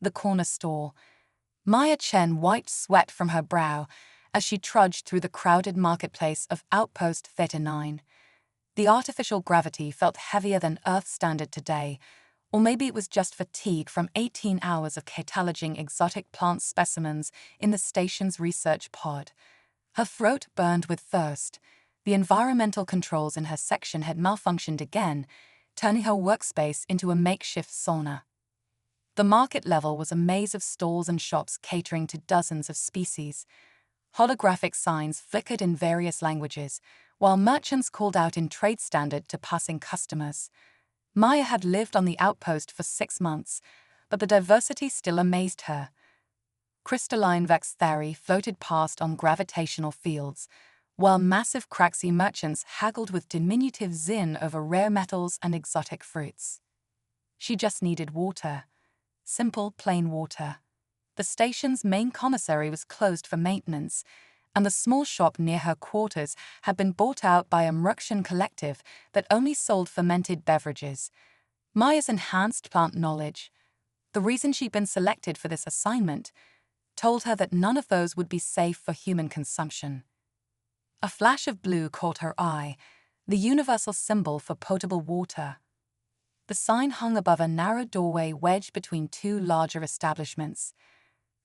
the corner store. Maya Chen wiped sweat from her brow as she trudged through the crowded marketplace of Outpost Theta 9. The artificial gravity felt heavier than Earth standard today, or maybe it was just fatigue from 18 hours of cataloging exotic plant specimens in the station's research pod. Her throat burned with thirst. The environmental controls in her section had malfunctioned again, turning her workspace into a makeshift sauna. The market level was a maze of stalls and shops catering to dozens of species. Holographic signs flickered in various languages, while merchants called out in trade standard to passing customers. Maya had lived on the outpost for 6 months, but the diversity still amazed her. Crystalline Vexthari floated past on gravitational fields, while massive Craxi merchants haggled with diminutive Zin over rare metals and exotic fruits. She just needed water. Simple, plain water. The station's main commissary was closed for maintenance, and the small shop near her quarters had been bought out by a Mruxian collective that only sold fermented beverages. Maya's enhanced plant knowledge, the reason she'd been selected for this assignment, told her that none of those would be safe for human consumption. A flash of blue caught her eye, the universal symbol for potable water. The sign hung above a narrow doorway wedged between two larger establishments.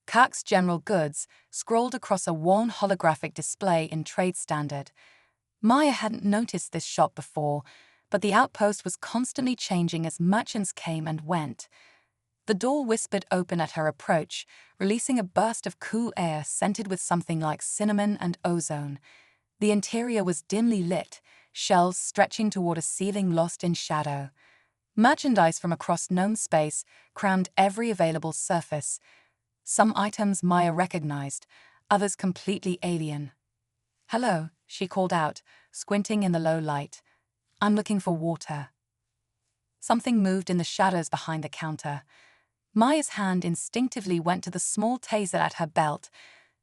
Kirk's General Goods scrolled across a worn holographic display in trade standard. Maya hadn't noticed this shop before, but the outpost was constantly changing as merchants came and went. The door whispered open at her approach, releasing a burst of cool air scented with something like cinnamon and ozone. The interior was dimly lit, shelves stretching toward a ceiling lost in shadow. Merchandise from across known space crammed every available surface. Some items Maya recognized, others completely alien. "Hello," she called out, squinting in the low light. "I'm looking for water." Something moved in the shadows behind the counter. Maya's hand instinctively went to the small taser at her belt,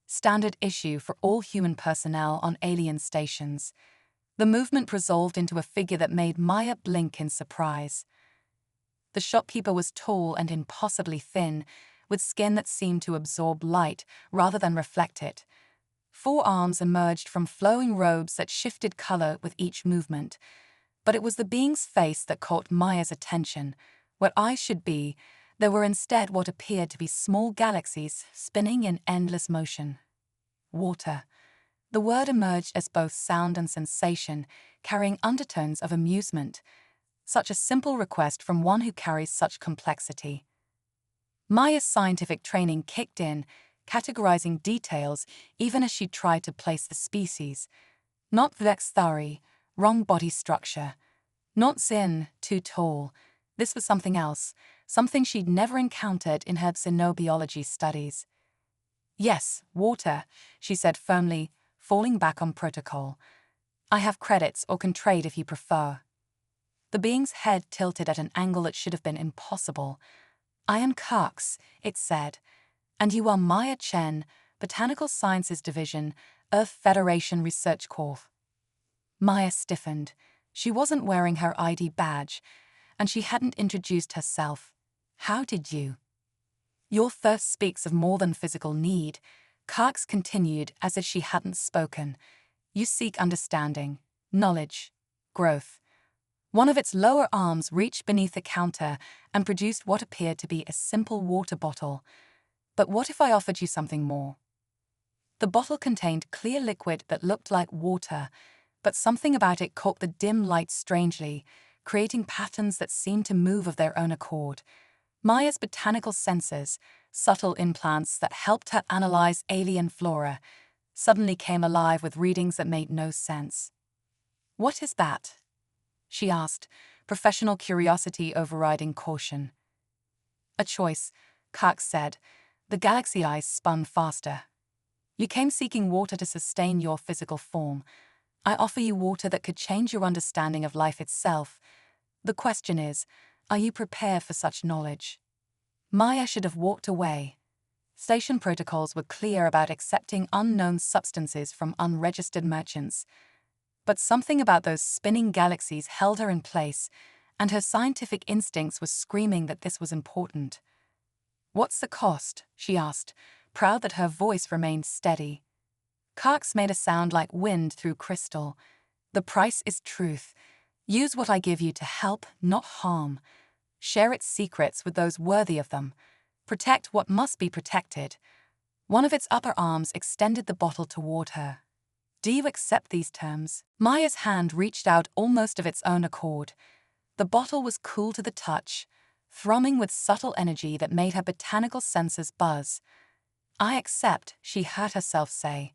standard issue for all human personnel on alien stations. The movement resolved into a figure that made Maya blink in surprise. The shopkeeper was tall and impossibly thin, with skin that seemed to absorb light rather than reflect it. 4 arms emerged from flowing robes that shifted color with each movement. But it was the being's face that caught Maya's attention. Where eyes should be, there were instead what appeared to be small galaxies spinning in endless motion. Water. The word emerged as both sound and sensation, carrying undertones of amusement. Such a simple request from one who carries such complexity. Maya's scientific training kicked in, categorizing details even as she tried to place the species. Not Vexthari, wrong body structure. Not Zin, too tall. This was something else, something she'd never encountered in her xenobiology studies. "Yes, water," she said firmly, falling back on protocol. "I have credits or can trade if you prefer." The being's head tilted at an angle that should have been impossible. "I am Kirk's," it said, "and you are Maya Chen, Botanical Sciences Division, Earth Federation Research Corps." Maya stiffened. She wasn't wearing her ID badge, and she hadn't introduced herself. "How did you?" "Your thirst speaks of more than physical need," Kirk's continued as if she hadn't spoken. "You seek understanding, knowledge, growth." One of its lower arms reached beneath the counter and produced what appeared to be a simple water bottle. "But what if I offered you something more?" The bottle contained clear liquid that looked like water, but something about it caught the dim light strangely, creating patterns that seemed to move of their own accord. Maya's botanical senses, subtle implants that helped her analyze alien flora, suddenly came alive with readings that made no sense. "What is that?" she asked, professional curiosity overriding caution. "A choice," Kirk said. The galaxy eyes spun faster. "You came seeking water to sustain your physical form. I offer you water that could change your understanding of life itself. The question is, are you prepared for such knowledge?" Maya should have walked away. Station protocols were clear about accepting unknown substances from unregistered merchants. But something about those spinning galaxies held her in place, and her scientific instincts were screaming that this was important. What's the cost? She asked, proud that her voice remained steady. Kark's made a sound like wind through crystal. The price is truth. Use what I give you to help, not harm. Share its secrets with those worthy of them. Protect what must be protected. One of its upper arms extended the bottle toward her. Do you accept these terms? Maya's hand reached out almost of its own accord. The bottle was cool to the touch, thrumming with subtle energy that made her botanical senses buzz. I accept, she heard herself say.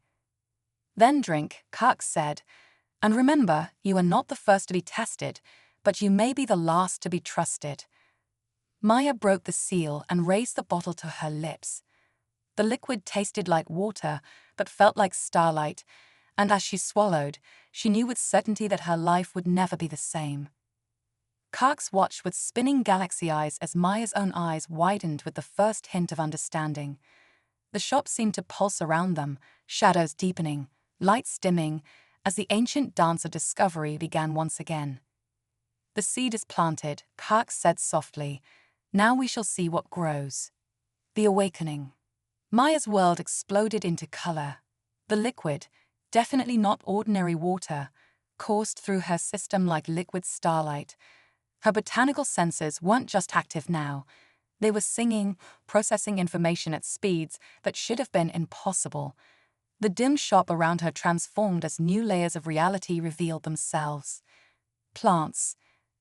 Then drink, Kark said. And remember, you are not the first to be tested, but you may be the last to be trusted. Maya broke the seal and raised the bottle to her lips. The liquid tasted like water, but felt like starlight, and as she swallowed, she knew with certainty that her life would never be the same. Kark's watched with spinning galaxy eyes as Maya's own eyes widened with the first hint of understanding. The shop seemed to pulse around them, shadows deepening, lights dimming, as the ancient dance of discovery began once again. The seed is planted, Kark said softly. Now we shall see what grows. The awakening. Maya's world exploded into color. The liquid, definitely not ordinary water, coursed through her system like liquid starlight. Her botanical senses weren't just active now. They were singing, processing information at speeds that should have been impossible. The dim shop around her transformed as new layers of reality revealed themselves. Plants.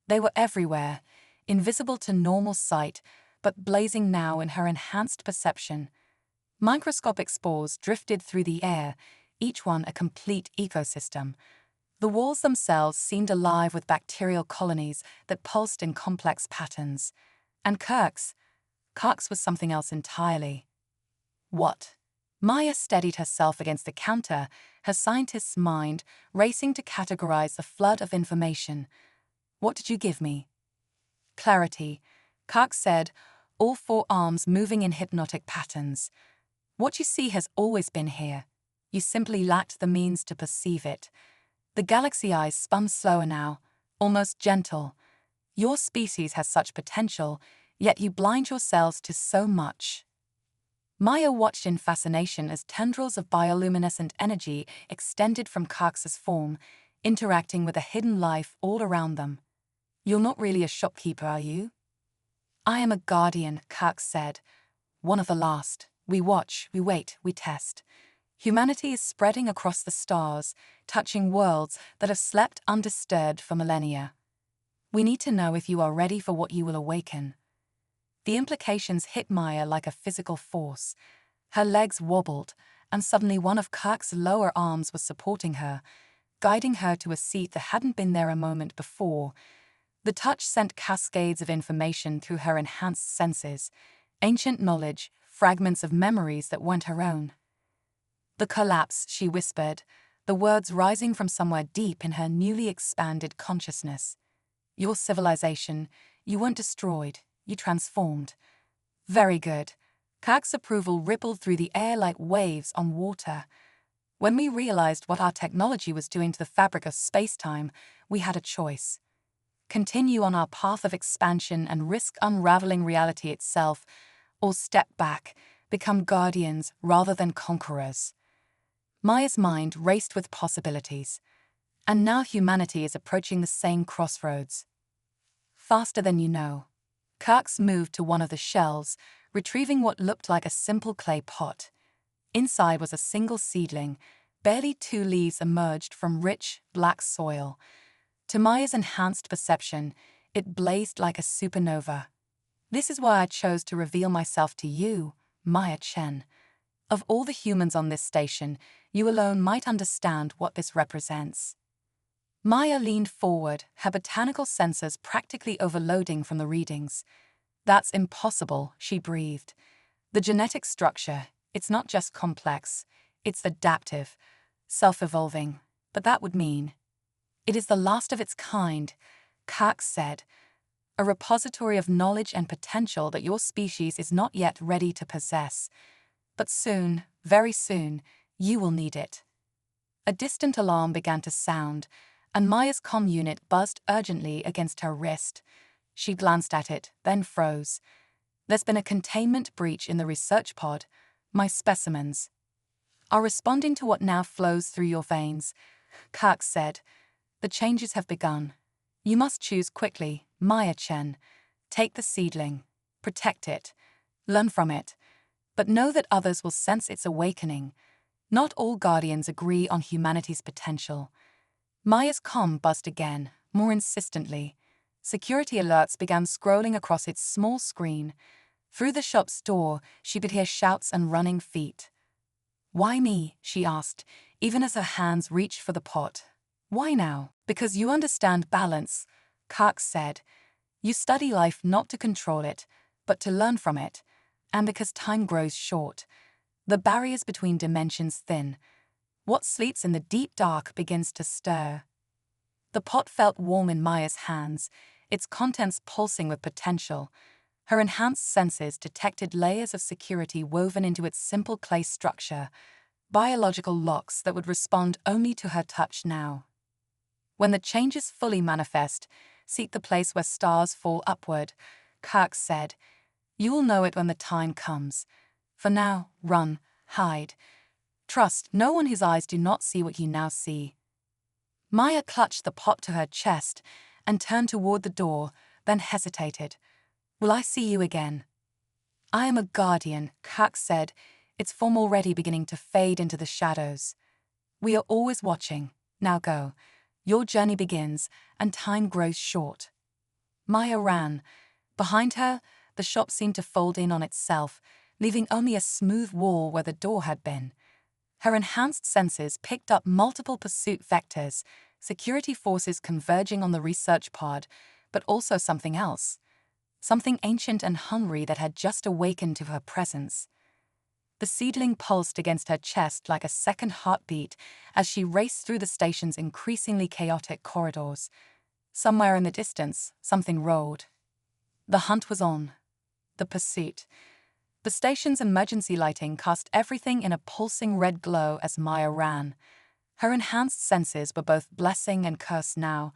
They were everywhere, invisible to normal sight, but blazing now in her enhanced perception. Microscopic spores drifted through the air, each one a complete ecosystem. The walls themselves seemed alive with bacterial colonies that pulsed in complex patterns. And Kark's was something else entirely. What? Maya steadied herself against the counter, her scientist's mind racing to categorize the flood of information. What did you give me? Clarity, Kark said, all four arms moving in hypnotic patterns. What you see has always been here. You simply lacked the means to perceive it. The galaxy eyes spun slower now, almost gentle. Your species has such potential, yet you blind yourselves to so much. Maya watched in fascination as tendrils of bioluminescent energy extended from Kark's form, interacting with a hidden life all around them. You're not really a shopkeeper, are you? I am a guardian, Kark said. One of the last. We watch, we wait, we test. Humanity is spreading across the stars, touching worlds that have slept undisturbed for millennia. We need to know if you are ready for what you will awaken. The implications hit Maya like a physical force. Her legs wobbled, and suddenly one of Kark's lower arms was supporting her, guiding her to a seat that hadn't been there a moment before. The touch sent cascades of information through her enhanced senses, ancient knowledge, fragments of memories that weren't her own. The collapse, she whispered, the words rising from somewhere deep in her newly expanded consciousness. Your civilization, you weren't destroyed, you transformed. Very good. Kark's approval rippled through the air like waves on water. When we realized what our technology was doing to the fabric of space-time, we had a choice. Continue on our path of expansion and risk unraveling reality itself, or step back, become guardians rather than conquerors. Maya's mind raced with possibilities. And now humanity is approaching the same crossroads. Faster than you know. Kark's moved to one of the shelves, retrieving what looked like a simple clay pot. Inside was a single seedling. Barely 2 leaves emerged from rich, black soil. To Maya's enhanced perception, it blazed like a supernova. This is why I chose to reveal myself to you, Maya Chen. Of all the humans on this station, you alone might understand what this represents. Maya leaned forward, her botanical senses practically overloading from the readings. That's impossible, she breathed. The genetic structure, it's not just complex, it's adaptive, self-evolving. But that would mean it is the last of its kind, Kark said, a repository of knowledge and potential that your species is not yet ready to possess. But soon, very soon, you will need it. A distant alarm began to sound, and Maya's comm unit buzzed urgently against her wrist. She glanced at it, then froze. There's been a containment breach in the research pod. My specimens are responding to what now flows through your veins, Kirk said. The changes have begun. You must choose quickly, Maya Chen. Take the seedling. Protect it. Learn from it. But know that others will sense its awakening. Not all guardians agree on humanity's potential. Maya's comm buzzed again, more insistently. Security alerts began scrolling across its small screen. Through the shop's door, she could hear shouts and running feet. Why me? She asked, even as her hands reached for the pot. Why now? Because you understand balance, Kirk said. You study life not to control it, but to learn from it. And because time grows short, the barriers between dimensions thin. What sleeps in the deep dark begins to stir. The pot felt warm in Maya's hands, its contents pulsing with potential. Her enhanced senses detected layers of security woven into its simple clay structure, biological locks that would respond only to her touch now. When the changes fully manifest, seek the place where stars fall upward, Kirk said. You will know it when the time comes. For now, run, hide. Trust no one whose eyes do not see what you now see. Maya clutched the pot to her chest and turned toward the door, then hesitated. Will I see you again? I am a guardian, Kirk said, its form already beginning to fade into the shadows. We are always watching. Now go. Your journey begins, and time grows short. Maya ran. Behind her, the shop seemed to fold in on itself, leaving only a smooth wall where the door had been. Her enhanced senses picked up multiple pursuit vectors, security forces converging on the research pod, but also something else. Something ancient and hungry that had just awakened to her presence. The seedling pulsed against her chest like a second heartbeat as she raced through the station's increasingly chaotic corridors. Somewhere in the distance, something roared. The hunt was on. The pursuit. The station's emergency lighting cast everything in a pulsing red glow as Maya ran. Her enhanced senses were both blessing and curse now.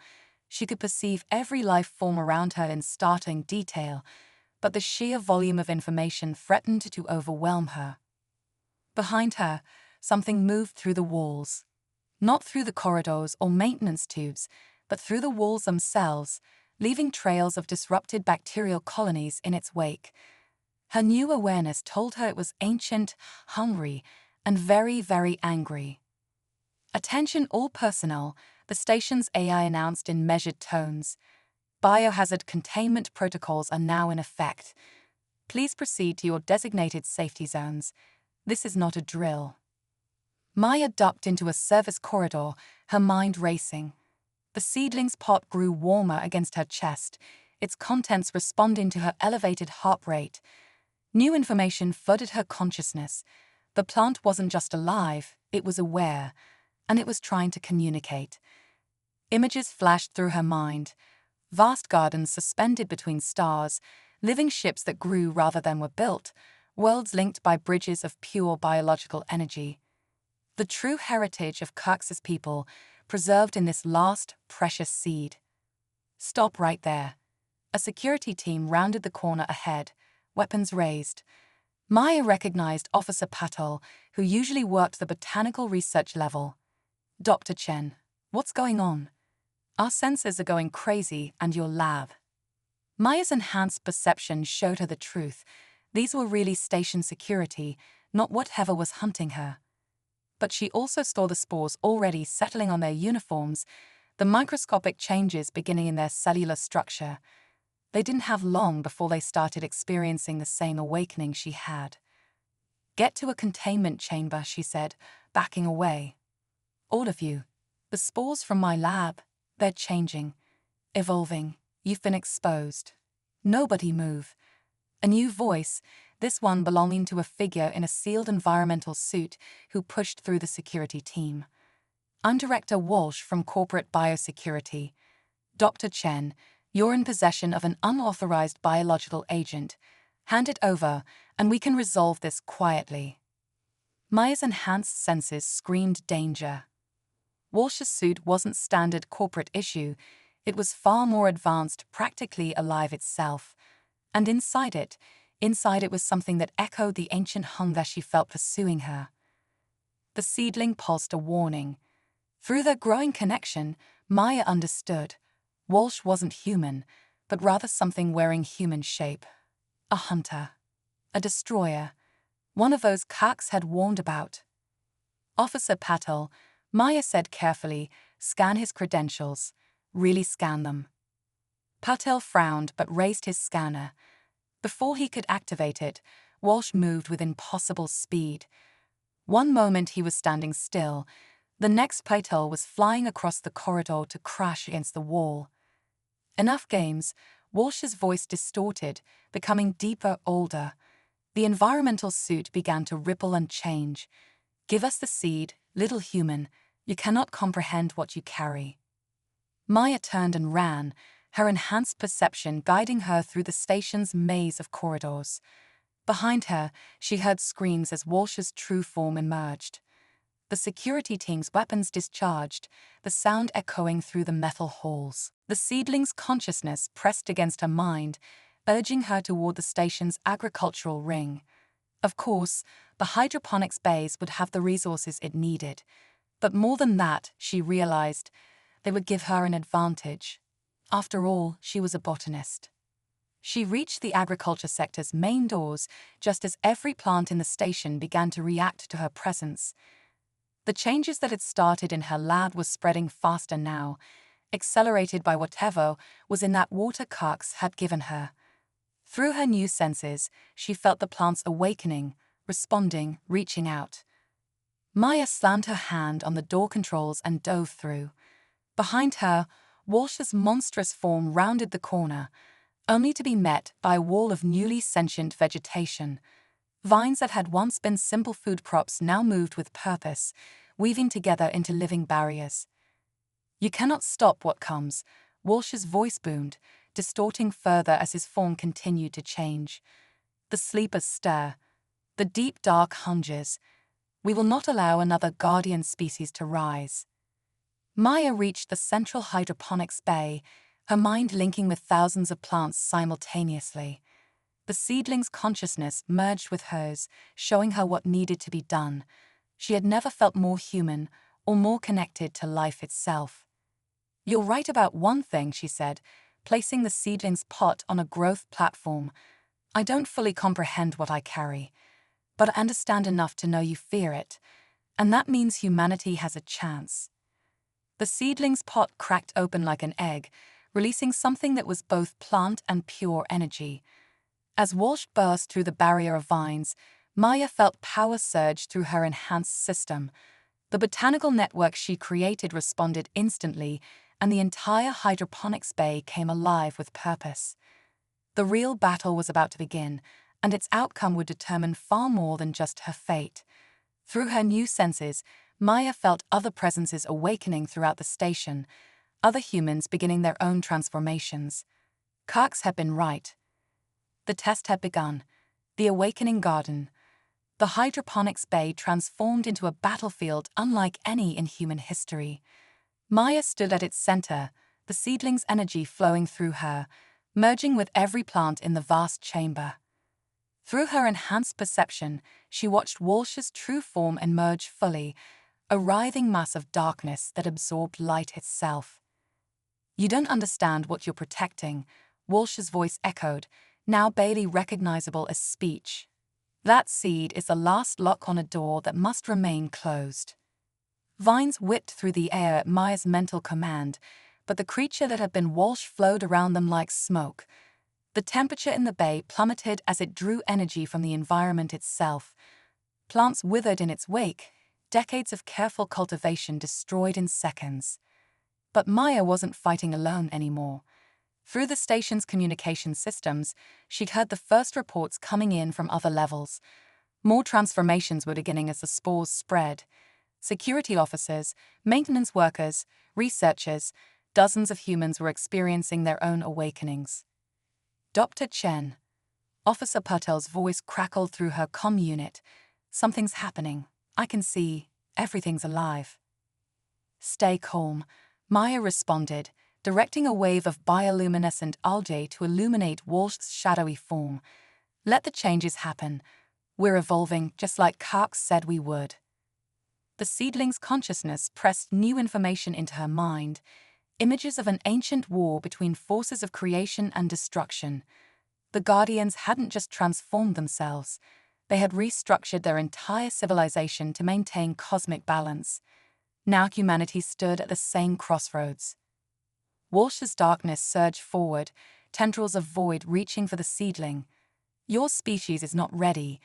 She could perceive every life form around her in startling detail, but the sheer volume of information threatened to overwhelm her. Behind her, something moved through the walls. Not through the corridors or maintenance tubes, but through the walls themselves, leaving trails of disrupted bacterial colonies in its wake. Her new awareness told her it was ancient, hungry, and very, very angry. Attention all personnel, the station's AI announced in measured tones. Biohazard containment protocols are now in effect. Please proceed to your designated safety zones. This is not a drill. Maya ducked into a service corridor, her mind racing. The seedling's pot grew warmer against her chest, its contents responding to her elevated heart rate. New information flooded her consciousness. The plant wasn't just alive, it was aware, and it was trying to communicate. Images flashed through her mind. Vast gardens suspended between stars, living ships that grew rather than were built, worlds linked by bridges of pure biological energy. The true heritage of Kirk's people, preserved in this last, precious seed. Stop right there. A security team rounded the corner ahead, weapons raised. Maya recognized Officer Patel, who usually worked the botanical research level. Dr. Chen, what's going on? Our sensors are going crazy and your lab. Maya's enhanced perception showed her the truth. These were really station security, not whatever was hunting her. But she also saw the spores already settling on their uniforms, the microscopic changes beginning in their cellular structure. They didn't have long before they started experiencing the same awakening she had. Get to a containment chamber, she said, backing away. All of you. The spores from my lab, they're changing, evolving. You've been exposed. Nobody move. A new voice, this one belonging to a figure in a sealed environmental suit who pushed through the security team. I'm Director Walsh from Corporate Biosecurity. Dr. Chen, you're in possession of an unauthorized biological agent. Hand it over, and we can resolve this quietly. Maya's enhanced senses screamed danger. Walsh's suit wasn't standard corporate issue. It was far more advanced, practically alive itself. And inside it, Inside it was something that echoed the ancient hunger she felt pursuing her. The seedling pulsed a warning. Through their growing connection, Maya understood. Walsh wasn't human, but rather something wearing human shape. A hunter. A destroyer. One of those Kax had warned about. Officer Patel, Maya said carefully, scan his credentials. Really scan them. Patel frowned but raised his scanner. Before he could activate it, Walsh moved with impossible speed. One moment he was standing still, the next Patel was flying across the corridor to crash against the wall. Enough games, Walsh's voice distorted, becoming deeper, older. The environmental suit began to ripple and change. Give us the seed, little human. You cannot comprehend what you carry. Maya turned and ran, her enhanced perception guiding her through the station's maze of corridors. Behind her, she heard screams as Walsh's true form emerged. The security team's weapons discharged, the sound echoing through the metal halls. The seedling's consciousness pressed against her mind, urging her toward the station's agricultural ring. Of course, the hydroponics bays would have the resources it needed. But more than that, she realized, they would give her an advantage. After all, she was a botanist. She reached the agriculture sector's main doors just as every plant in the station began to react to her presence. The changes that had started in her lab were spreading faster now, accelerated by whatever was in that water Kax had given her. Through her new senses, she felt the plants awakening, responding, reaching out. Maya slammed her hand on the door controls and dove through. Behind her, Walsh's monstrous form rounded the corner, only to be met by a wall of newly sentient vegetation. Vines that had once been simple food crops now moved with purpose, weaving together into living barriers. You cannot stop what comes, Walsh's voice boomed, distorting further as his form continued to change. The sleepers stir. The deep dark hunges. We will not allow another guardian species to rise. Maya reached the central hydroponics bay, her mind linking with thousands of plants simultaneously. The seedling's consciousness merged with hers, showing her what needed to be done. She had never felt more human or more connected to life itself. You're right about one thing, she said, placing the seedling's pot on a growth platform. I don't fully comprehend what I carry, but I understand enough to know you fear it, and that means humanity has a chance. The seedling's pot cracked open like an egg, releasing something that was both plant and pure energy. As Walsh burst through the barrier of vines, Maya felt power surge through her enhanced system. The botanical network she created responded instantly, and the entire hydroponics bay came alive with purpose. The real battle was about to begin, and its outcome would determine far more than just her fate. Through her new senses, Maya felt other presences awakening throughout the station, other humans beginning their own transformations. Kax had been right. The test had begun. The awakening garden. The hydroponics bay transformed into a battlefield unlike any in human history. Maya stood at its center, the seedling's energy flowing through her, merging with every plant in the vast chamber. Through her enhanced perception, she watched Walsh's true form emerge fully, a writhing mass of darkness that absorbed light itself. You don't understand what you're protecting, Walsh's voice echoed, now barely recognizable as speech. That seed is the last lock on a door that must remain closed. Vines whipped through the air at Maya's mental command, but the creature that had been Walsh flowed around them like smoke. The temperature in the bay plummeted as it drew energy from the environment itself. Plants withered in its wake, decades of careful cultivation destroyed in seconds. But Maya wasn't fighting alone anymore. Through the station's communication systems, she'd heard the first reports coming in from other levels. More transformations were beginning as the spores spread. Security officers, maintenance workers, researchers, dozens of humans were experiencing their own awakenings. Dr. Chen. Officer Patel's voice crackled through her comm unit. Something's happening. I can see. Everything's alive. Stay calm, Maya responded, directing a wave of bioluminescent algae to illuminate Walsh's shadowy form. Let the changes happen. We're evolving just like Kark said we would. The seedling's consciousness pressed new information into her mind, images of an ancient war between forces of creation and destruction. The Guardians hadn't just transformed themselves, they had restructured their entire civilization to maintain cosmic balance. Now humanity stood at the same crossroads. Walsh's darkness surged forward, tendrils of void reaching for the seedling. Your species is not ready.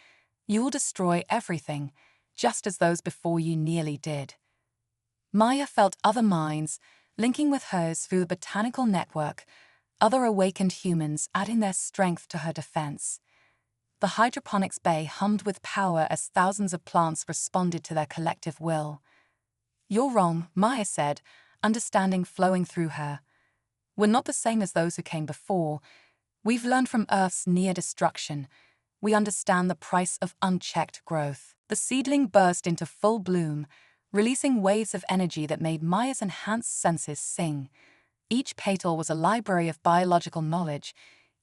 You'll destroy everything, just as those before you nearly did. Maya felt other minds, linking with hers through the botanical network, other awakened humans adding their strength to her defense. The hydroponics bay hummed with power as thousands of plants responded to their collective will. You're wrong, Maya said, understanding flowing through her. We're not the same as those who came before. We've learned from Earth's near destruction. We understand the price of unchecked growth. The seedling burst into full bloom, releasing waves of energy that made Maya's enhanced senses sing. Each petal was a library of biological knowledge,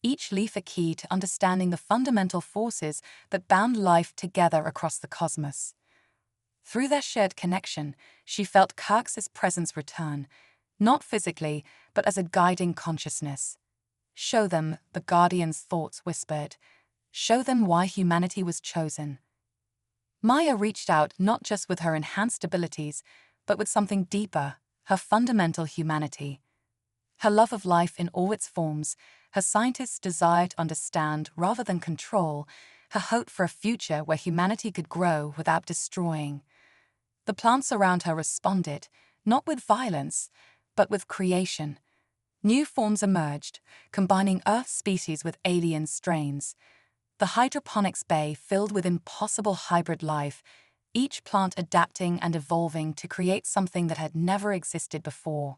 each leaf a key to understanding the fundamental forces that bound life together across the cosmos. Through their shared connection, she felt Kark's presence return, not physically, but as a guiding consciousness. Show them, the Guardian's thoughts whispered. Show them why humanity was chosen. Maya reached out not just with her enhanced abilities, but with something deeper, her fundamental humanity. Her love of life in all its forms, her scientist's desire to understand rather than control, her hope for a future where humanity could grow without destroying. The plants around her responded, not with violence, but with creation. New forms emerged, combining Earth species with alien strains. The hydroponics bay filled with impossible hybrid life, each plant adapting and evolving to create something that had never existed before.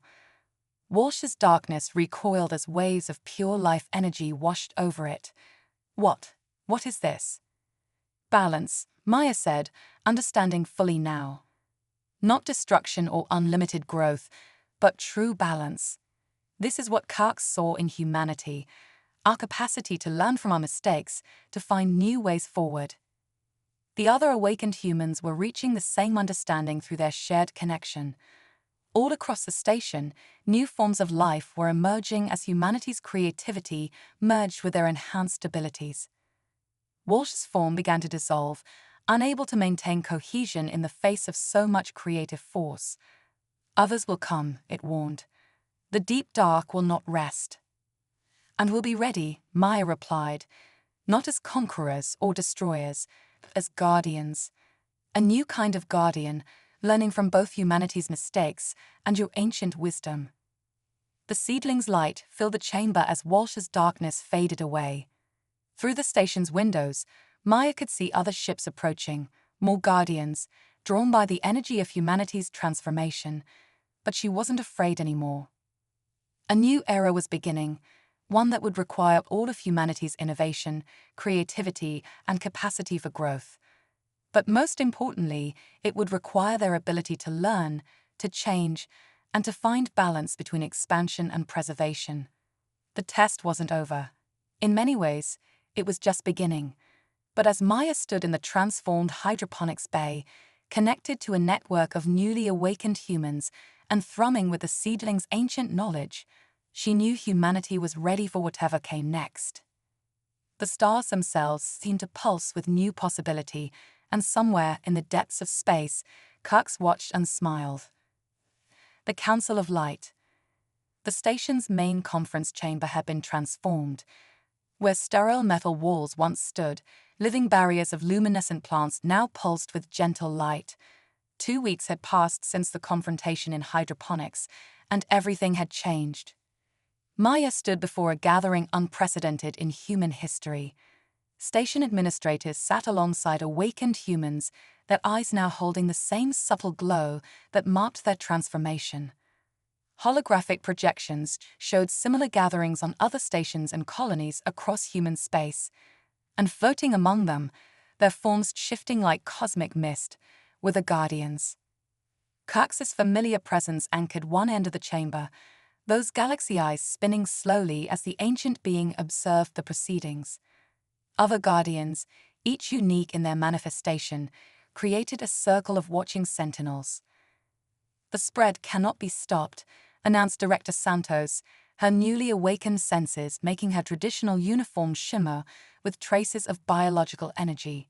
Walsh's darkness recoiled as waves of pure life energy washed over it. What is this? Balance, Maya said, understanding fully now. Not destruction or unlimited growth, but true balance. This is what Kark saw in humanity, our capacity to learn from our mistakes, to find new ways forward. The other awakened humans were reaching the same understanding through their shared connection. All across the station, new forms of life were emerging as humanity's creativity merged with their enhanced abilities. Walsh's form began to dissolve, unable to maintain cohesion in the face of so much creative force. Others will come, it warned. The deep dark will not rest. And we'll be ready, Maya replied, not as conquerors or destroyers, but as guardians. A new kind of guardian, learning from both humanity's mistakes and your ancient wisdom. The seedling's light filled the chamber as Walsh's darkness faded away. Through the station's windows, Maya could see other ships approaching, more guardians, drawn by the energy of humanity's transformation. But she wasn't afraid anymore. A new era was beginning, one that would require all of humanity's innovation, creativity, and capacity for growth. But most importantly, it would require their ability to learn, to change, and to find balance between expansion and preservation. The test wasn't over. In many ways, it was just beginning. But as Maya stood in the transformed hydroponics bay, connected to a network of newly awakened humans and thrumming with the seedling's ancient knowledge, she knew humanity was ready for whatever came next. The stars themselves seemed to pulse with new possibility, and somewhere in the depths of space, Kirk watched and smiled. The Council of Light. The station's main conference chamber had been transformed. Where sterile metal walls once stood, living barriers of luminescent plants now pulsed with gentle light. 2 weeks had passed since the confrontation in hydroponics, and everything had changed. Maya stood before a gathering unprecedented in human history. Station administrators sat alongside awakened humans, their eyes now holding the same subtle glow that marked their transformation. Holographic projections showed similar gatherings on other stations and colonies across human space, and floating among them, their forms shifting like cosmic mist, were the Guardians. Kirk's familiar presence anchored one end of the chamber, those galaxy eyes spinning slowly as the ancient being observed the proceedings. Other guardians, each unique in their manifestation, created a circle of watching sentinels. "The spread cannot be stopped," announced Director Santos, her newly awakened senses making her traditional uniform shimmer with traces of biological energy.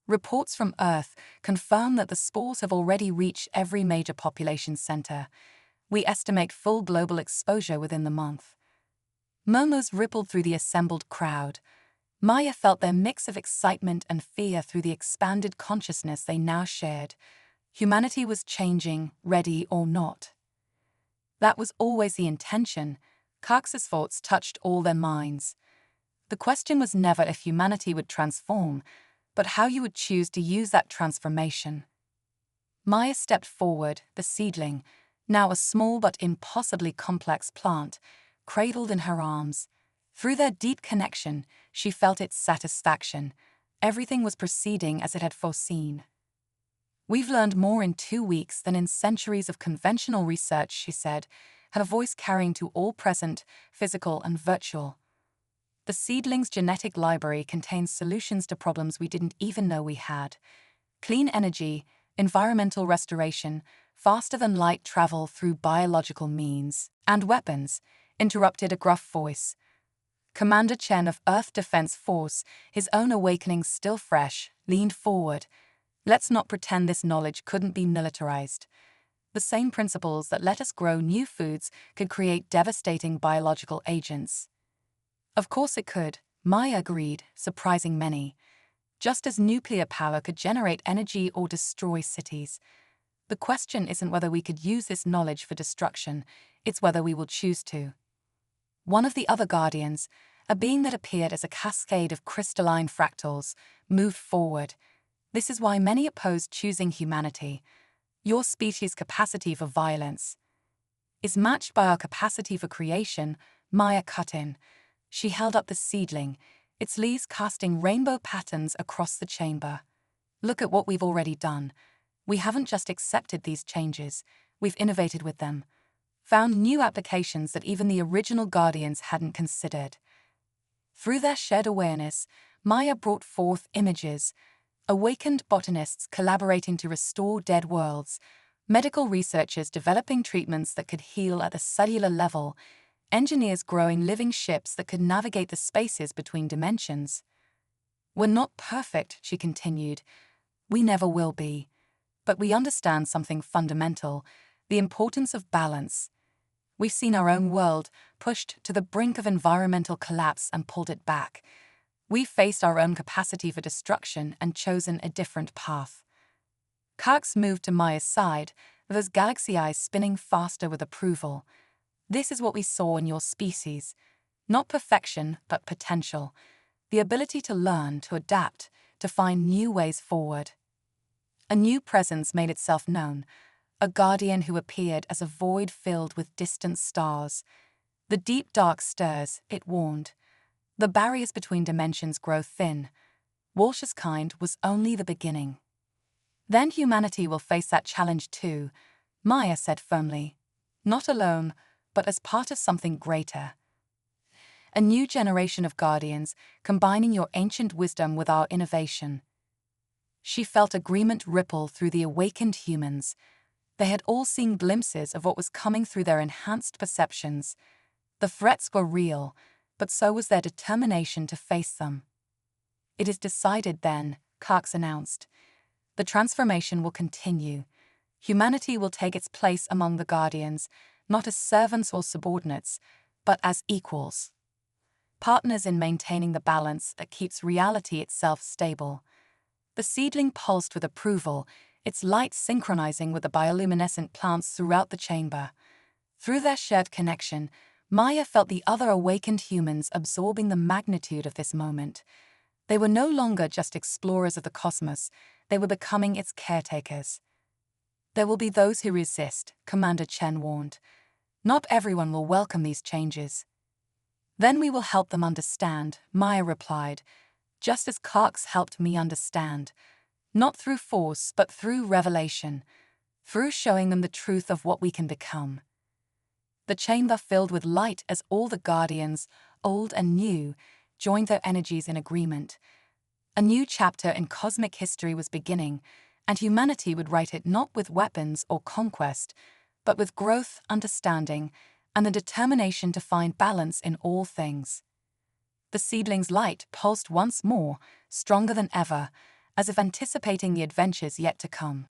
Reports from Earth confirm that the spores have already reached every major population center. We estimate full global exposure within the month. Murmurs rippled through the assembled crowd. Maya felt their mix of excitement and fear through the expanded consciousness they now shared. Humanity was changing, ready or not. That was always the intention. Cox's thoughts touched all their minds. The question was never if humanity would transform, but how you would choose to use that transformation. Maya stepped forward, the seedling, now a small but impossibly complex plant, cradled in her arms. Through their deep connection, she felt its satisfaction. Everything was proceeding as it had foreseen. "We've learned more in 2 weeks than in centuries of conventional research," she said, her voice carrying to all present, physical and virtual. "The seedling's genetic library contains solutions to problems we didn't even know we had. Clean energy, environmental restoration, faster-than-light travel through biological means, and weapons," interrupted a gruff voice. Commander Chen of Earth Defense Force, his own awakening still fresh, leaned forward. "Let's not pretend this knowledge couldn't be militarized. The same principles that let us grow new foods could create devastating biological agents." "Of course it could," Maya agreed, surprising many. "Just as nuclear power could generate energy or destroy cities. The question isn't whether we could use this knowledge for destruction, it's whether we will choose to." One of the other guardians, a being that appeared as a cascade of crystalline fractals, moved forward. "This is why many oppose choosing humanity. Your species' capacity for violence is matched by our capacity for creation," Maya cut in. She held up the seedling, its leaves casting rainbow patterns across the chamber. "Look at what we've already done. We haven't just accepted these changes, we've innovated with them. Found new applications that even the original guardians hadn't considered." Through their shared awareness, Maya brought forth images. Awakened botanists collaborating to restore dead worlds, medical researchers developing treatments that could heal at the cellular level, engineers growing living ships that could navigate the spaces between dimensions. "We're not perfect," she continued. "We never will be. But we understand something fundamental, the importance of balance. We've seen our own world pushed to the brink of environmental collapse and pulled it back. We've faced our own capacity for destruction and chosen a different path." Cox moved to Maya's side, with his galaxy eyes spinning faster with approval. "This is what we saw in your species. Not perfection, but potential. The ability to learn, to adapt, to find new ways forward." A new presence made itself known, a guardian who appeared as a void filled with distant stars. "The deep dark stirs," it warned. "The barriers between dimensions grow thin. Walsh's kind was only the beginning." "Then humanity will face that challenge too," Maya said firmly. "Not alone, but as part of something greater. A new generation of guardians, combining your ancient wisdom with our innovation." She felt agreement ripple through the awakened humans. They had all seen glimpses of what was coming through their enhanced perceptions. The threats were real, but so was their determination to face them. "It is decided then," Cox announced. "The transformation will continue. Humanity will take its place among the guardians, not as servants or subordinates, but as equals. Partners in maintaining the balance that keeps reality itself stable." The seedling pulsed with approval, its light synchronizing with the bioluminescent plants throughout the chamber. Through their shared connection, Maya felt the other awakened humans absorbing the magnitude of this moment. They were no longer just explorers of the cosmos, they were becoming its caretakers. "There will be those who resist," Commander Chen warned. "Not everyone will welcome these changes." "Then we will help them understand," Maya replied, "just as Cox helped me understand. Not through force, but through revelation, through showing them the truth of what we can become." The chamber filled with light as all the guardians, old and new, joined their energies in agreement. A new chapter in cosmic history was beginning, and humanity would write it not with weapons or conquest, but with growth, understanding, and the determination to find balance in all things. The seedling's light pulsed once more, stronger than ever, as if anticipating the adventures yet to come.